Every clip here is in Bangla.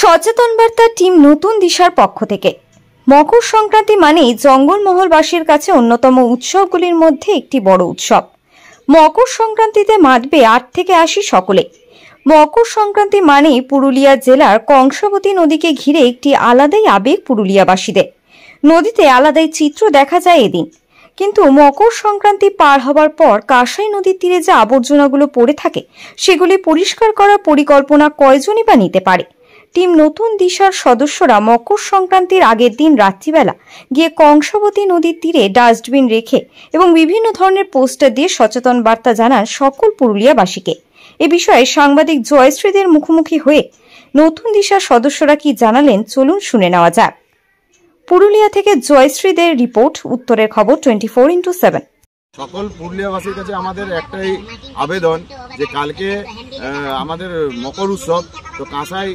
সচেতন বার্তা টিম নতুন দিশার পক্ষ থেকে। মকর সংক্রান্তি মানেই জঙ্গলমহলবাসীর কাছে অন্যতম উৎসবগুলির মধ্যে একটি বড় উৎসব। মকর সংক্রান্তিতে মাতবে 8 থেকে 80 সকলে। মকর সংক্রান্তি মানেই পুরুলিয়া জেলার কংসাবতী নদীকে ঘিরে একটি আলাদাই আবেগ পুরুলিয়াবাসীদের। নদীতে আলাদাই চিত্র দেখা যায় এদিন। কিন্তু মকর সংক্রান্তি পার হবার পর কাঁসাই নদীর তীরে যে আবর্জনাগুলো পড়ে থাকে সেগুলি পরিষ্কার করার পরিকল্পনা কয়জনই বা নিতে পারে। টিম নতুন দিশার সদস্যরা মকর সংক্রান্তির আগের দিন রাত্রিবেলা গিয়ে কংসাবতী নদীর তীরে ডাস্টবিন রেখে এবং বিভিন্ন ধরনের পোস্টার দিয়ে সচেতন বার্তা জানান সকল পুরুলিয়াবাসীকে। এ বিষয়ে সাংবাদিক জয়শ্রীদের মুখোমুখি হয়ে নতুন দিশার সদস্যরা কি জানালেন চলুন শুনে নেওয়া যাক। পুরুলিয়া থেকে জয়শ্রীদের রিপোর্ট, উত্তরের খবর 24x7। সকল পুরুলিয়াবাসীর কাছে আমাদের একটাই আবেদন যে কালকে আমাদের মকর উৎসব, তো কাঁসাই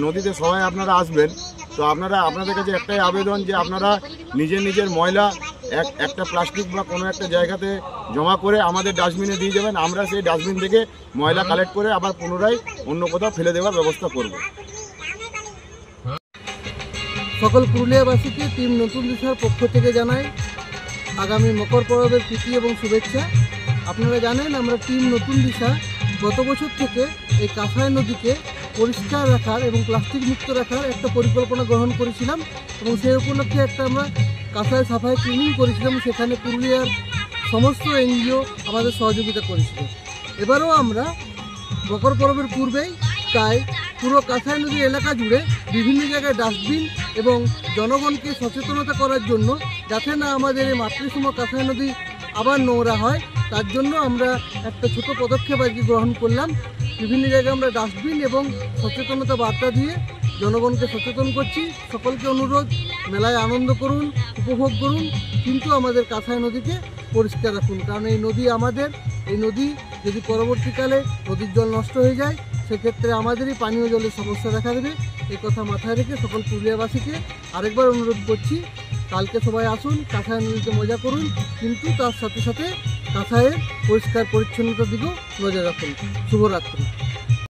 নদীতে সবাই আপনারা আসবেন। তো আপনাদের কাছে একটাই আবেদন যে আপনারা নিজের ময়লা একটা প্লাস্টিক বা কোনো একটা জায়গাতে জমা করে আমাদের ডাস্টবিনে দিয়ে যাবেন। আমরা সেই ডাস্টবিন থেকে ময়লা কালেক্ট করে আবার পুনরায় অন্য কোথাও ফেলে দেওয়ার ব্যবস্থা করব। সকল পুরুলিয়াবাসীকে টিম নতুন দিশার পক্ষ থেকে জানাই আগামী মকর পরবের প্রীতি এবং শুভেচ্ছা। আপনারা জানেন আমরা টিম নতুন দিশা গত বছর থেকে এই কাঁসাই নদীকে পরিষ্কার রাখার এবং প্লাস্টিক মুক্ত রাখার একটা পরিকল্পনা গ্রহণ করেছিলাম এবং সেই উপলক্ষে একটা আমরা কাঁসাই সাফাই ক্লিনিং করেছিলাম। সেখানে পুরুলিয়ার সমস্ত এনজিও আমাদের সহযোগিতা করেছিল। এবারও আমরা মকর পরবের পূর্বেই তাই পুরো কাঁসাই নদী এলাকা জুড়ে বিভিন্ন জায়গায় ডাস্টবিন এবং জনগণকে সচেতনতা করার জন্য যাতে না আমাদের এই মাতৃসম কাঁসাই নদী আবার নোংরা হয়, তার জন্য আমরা একটা ছোট পদক্ষেপ আজকে গ্রহণ করলাম। বিভিন্ন জায়গায় আমরা ডাস্টবিন এবং সচেতনতা বার্তা দিয়ে জনগণকে সচেতন করছি। সকলকে অনুরোধ, মেলায় আনন্দ করুন, উপভোগ করুন, কিন্তু আমাদের কাঁসাই নদীকে পরিষ্কার রাখুন। কারণ এই নদী আমাদের, এই নদী যদি পরবর্তীকালে নদীর জল নষ্ট হয়ে যায় সেক্ষেত্রে আমাদেরই পানীয় জলের সমস্যা দেখা দেবে। এই কথা মাথায় রেখে সকল পুরুলিয়াবাসীকে আরেকবার অনুরোধ করছি, কালকে সবাই আসুন, কাঁসাই নদীতে মজা করুন, কিন্তু তার সাথে সাথে কাঁসাইয়ের পরিষ্কার পরিচ্ছন্নতার দিকেও নজর রাখুন। শুভরাত্রি।